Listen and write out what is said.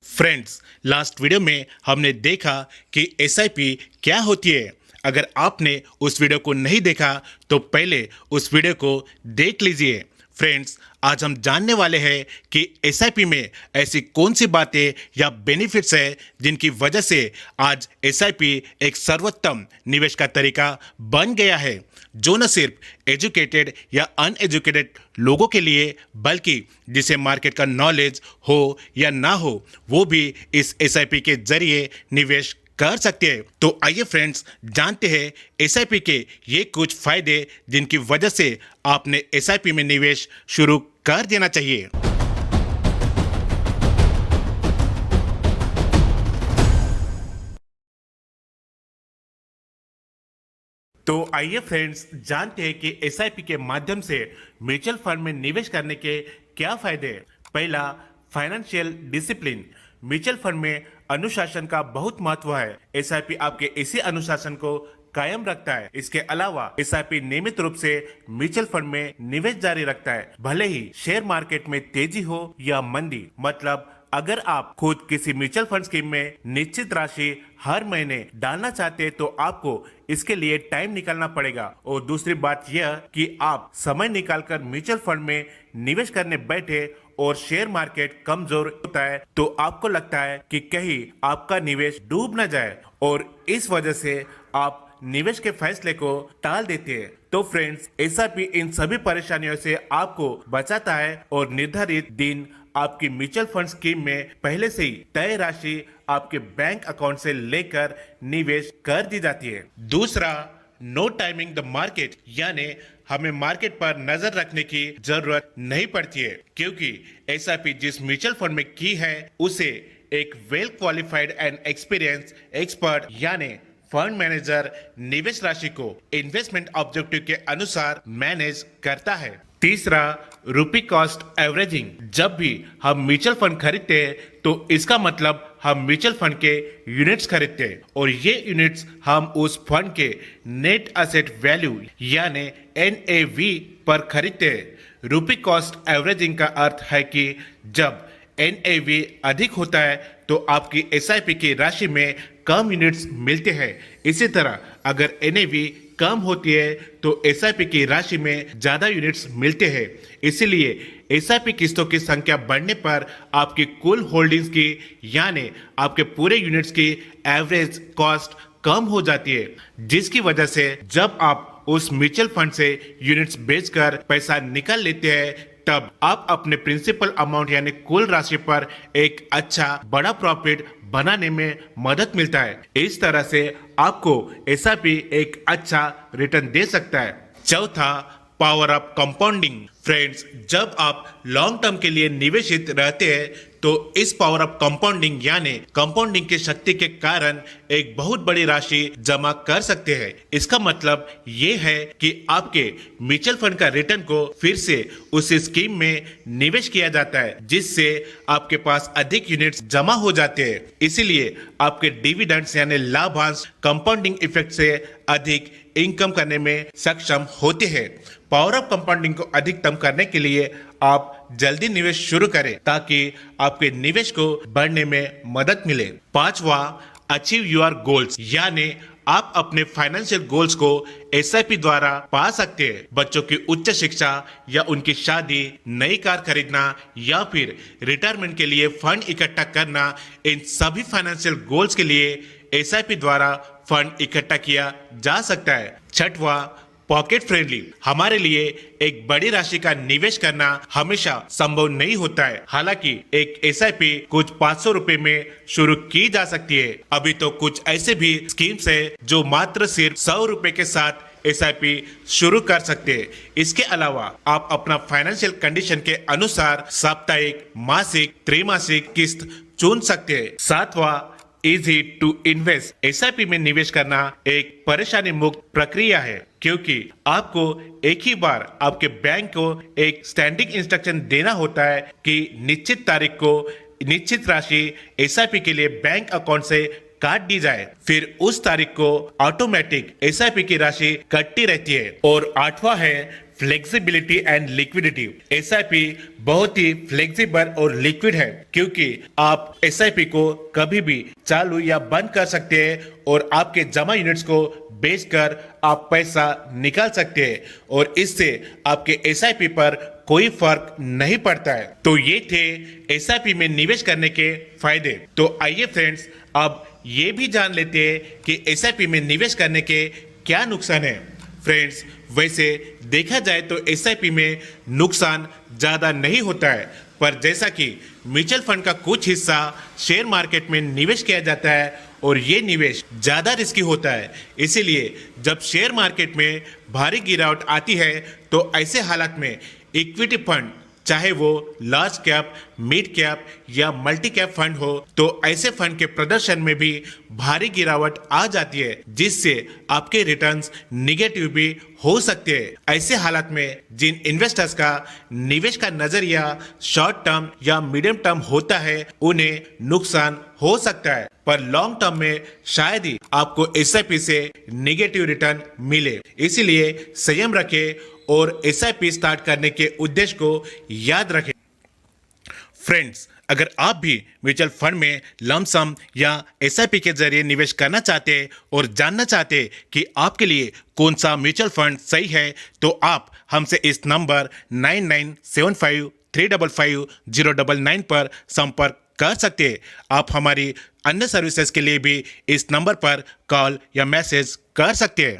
Friends, last video में हमने देखा कि एसआईपी क्या होती है। अगर आपने उस वीडियो को नहीं देखा तो पहले उस वीडियो को देख लीजिए। फ्रेंड्स, आज हम जानने वाले हैं कि एसआईपी में ऐसी कौन सी बातें या बेनिफिट्स है जिनकी वजह से आज एसआईपी एक सर्वोत्तम निवेश का तरीका बन गया है, जो न सिर्फ एजुकेटेड या अनएजुकेटेड लोगों के लिए बल्कि जिसे मार्केट का नॉलेज हो या ना हो वो भी इस एसआईपी के जरिए निवेश कर सकते हैं। तो आइए फ्रेंड्स, जानते हैं एसआईपी के ये कुछ फायदे जिनकी वजह से आपने एसआईपी में निवेश शुरू कर देना चाहिए। तो आइए फ्रेंड्स, जानते हैं कि एसआईपी के माध्यम से म्यूचुअल फंड में निवेश करने के क्या फायदे हैं। पहला, फाइनेंशियल डिसिप्लिन। म्यूचुअल फंड में अनुशासन का बहुत महत्व है। एसआईपी आपके इसी अनुशासन को कायम रखता है। इसके अलावा एसआईपी नियमित रूप से म्यूचुअल फंड में निवेश जारी रखता है, भले ही शेयर मार्केट में तेजी हो या मंदी। मतलब अगर आप खुद किसी म्यूचुअल फंड स्कीम में निश्चित राशि हर महीने डालना चाहते हैं तो आपको इसके लिए टाइम निकालना पड़ेगा। और दूसरी बात यह कि आप समय निकालकर म्यूचुअल फंड में निवेश करने बैठे और शेयर मार्केट कमजोर होता है तो आपको लगता है कि कहीं आपका निवेश डूब न जाए और इस वजह से आप निवेश के फैसले को टाल देते हैं। तो फ्रेंड्स, एसआईपी इन सभी परेशानियों से आपको बचाता है और निर्धारित दिन आपकी म्यूचुअल फंड स्कीम में पहले से ही तय राशि आपके बैंक अकाउंट से लेकर निवेश कर दी जाती है। दूसरा, नो टाइमिंग द मार्केट, यानी हमें मार्केट पर नजर रखने की जरूरत नहीं पड़ती है, क्योंकि एसआईपी जिस म्यूचुअल फंड में की है उसे एक well qualified and experience expert यानी फंड मैनेजर निवेश राशि को इन्वेस्टमेंट ऑब्जेक्टिव के अनुसार मैनेज करता है। तीसरा, रुपी कॉस्ट एवरेजिंग। जब भी हम म्यूचुअल फंड खरीदते हैं तो इसका मतलब हम म्यूचुअल फंड के यूनिट्स खरीदते हैं और ये यूनिट्स हम उस फंड के नेट एसेट वैल्यू यानी एनएवी पर खरीदते हैं। रुपी कॉस्ट एवरेजिंग का अर्थ है कि जब एनएवी अधिक होता है तो आपकी एसआईपी की राशि में कम यूनिट्स मिलते हैं। इसी तरह अगर एनएवी कम होती है तो एसआईपी की राशि में ज्यादा यूनिट्स मिलते हैं। इसीलिए एसआईपी किस्तों की संख्या बढ़ने पर आपकी कुल होल्डिंग्स की यानी आपके पूरे यूनिट्स की एवरेज कॉस्ट कम हो जाती है, जिसकी वजह से जब आप उस म्यूचुअल फंड से यूनिट्स बेचकर पैसा निकाल लेते हैं तब आप अपने प्रिंसिपल अमाउंट यानी कुल राशि पर एक अच्छा बड़ा प्रॉफिट बनाने में मदद मिलता है। इस तरह से आपको एसआईपी एक अच्छा रिटर्न दे सकता है। चौथा, पावर ऑफ कंपाउंडिंग। फ्रेंड्स, जब आप लॉन्ग टर्म के लिए निवेशित रहते हैं तो इस पावर ऑफ कंपाउंडिंग यानी कंपाउंडिंग की शक्ति के कारण एक बहुत बड़ी राशि जमा कर सकते हैं। इसका मतलब ये है कि आपके म्यूचुअल फंड का रिटर्न को फिर से उस स्कीम में निवेश किया जाता है, जिससे आपके पास अधिक यूनिट्स जमा हो जाते हैं। इसीलिए आपके डिविडेंड्स यानी लाभांश कंपाउंडिंग इफेक्ट से अधिक इनकम करने में सक्षम होते हैं। पावर ऑफ कंपाउंडिंग को अधिकतम करने के लिए आप जल्दी निवेश शुरू करें ताकि आपके निवेश को बढ़ने में मदद मिले। पांचवा, अचीव योर गोल्स, यानी आप अपने फाइनेंशियल गोल्स को एसआईपी द्वारा पा सकते हैं। बच्चों की उच्च शिक्षा या उनकी शादी, नई कार खरीदना या फिर रिटायरमेंट के लिए फंड इकट्ठा करना, इन सभी फाइनेंशियल गोल्स के लिए एसआईपी द्वारा फंड इकट्ठा किया जा सकता है। छठवां, पॉकेट फ्रेंडली। हमारे लिए एक बड़ी राशि का निवेश करना हमेशा संभव नहीं होता है। हालांकि एक एसआईपी कुछ 500 रुपए में शुरू की जा सकती है। अभी तो कुछ ऐसे भी स्कीम्स है जो मात्र सिर्फ 100 रुपए के साथ एसआईपी शुरू कर सकते हैं। इसके अलावा आप अपना फाइनेंशियल कंडीशन के अनुसार साप्ताहिक, मासिक, त्रैमासिक किस्त चुन सकते हैं। सातवां, इजी टू इन्वेस्ट। एसआईपी में निवेश करना एक परेशानी मुक्त प्रक्रिया है, क्योंकि आपको एक ही बार आपके बैंक को एक स्टैंडिंग इंस्ट्रक्शन देना होता है कि निश्चित तारीख को निश्चित राशि एसआईपी के लिए बैंक अकाउंट से काट दी जाए, फिर उस तारीख को ऑटोमेटिक एसआईपी की राशि कटती रहती है। और आठवां है फ्लेक्सिबिलिटी एंड लिक्विडिटी। एसआईपी बहुत ही फ्लेक्सिबल और लिक्विड है क्योंकि आप एसआईपी को कभी भी चालू या बंद कर सकते हैं और आपके जमा यूनिट्स को बेचकर आप पैसा निकाल सकते हैं और इससे आपके एसआईपी पर कोई फर्क नहीं पड़ता है। तो ये थे एसआईपी में निवेश करने के फायदे। तो आइए फ्रेंड्स, अब ये भी जान लेते हैं कि एसआईपी में निवेश करने के क्या नुकसान है। फ्रेंड्स, वैसे देखा जाए तो एसआईपी में नुकसान ज़्यादा नहीं होता है, पर जैसा कि म्यूचुअल फंड का कुछ हिस्सा शेयर मार्केट में निवेश किया जाता है और ये निवेश ज़्यादा रिस्की होता है। इसीलिए जब शेयर मार्केट में भारी गिरावट आती है तो ऐसे हालात में इक्विटी फंड, चाहे वो लार्ज कैप, मिड कैप या मल्टी कैप फंड हो, तो ऐसे फंड के प्रदर्शन में भी भारी गिरावट आ जाती है, जिससे आपके रिटर्न्स निगेटिव भी हो सकते हैं। ऐसे हालात में जिन इन्वेस्टर्स का निवेश का नजरिया शॉर्ट टर्म या मीडियम टर्म होता है, उन्हें नुकसान हो सकता है, पर लॉन्ग टर्म में शायद ही आपको एसआईपी से निगेटिव रिटर्न मिले। इसीलिए संयम रखें और एसआईपी स्टार्ट करने के उद्देश्य को याद रखें। फ्रेंड्स, अगर आप भी म्यूचुअल फंड में लमसम या एसआईपी के जरिए निवेश करना चाहते हैं और जानना चाहते हैं कि आपके लिए कौन सा म्यूचुअल फंड सही है, तो आप हमसे इस नंबर 9975355099 पर संपर्क कर सकते हैं। आप हमारी अन्य सर्विसेज के लिए भी इस नंबर पर कॉल या मैसेज कर सकते हैं।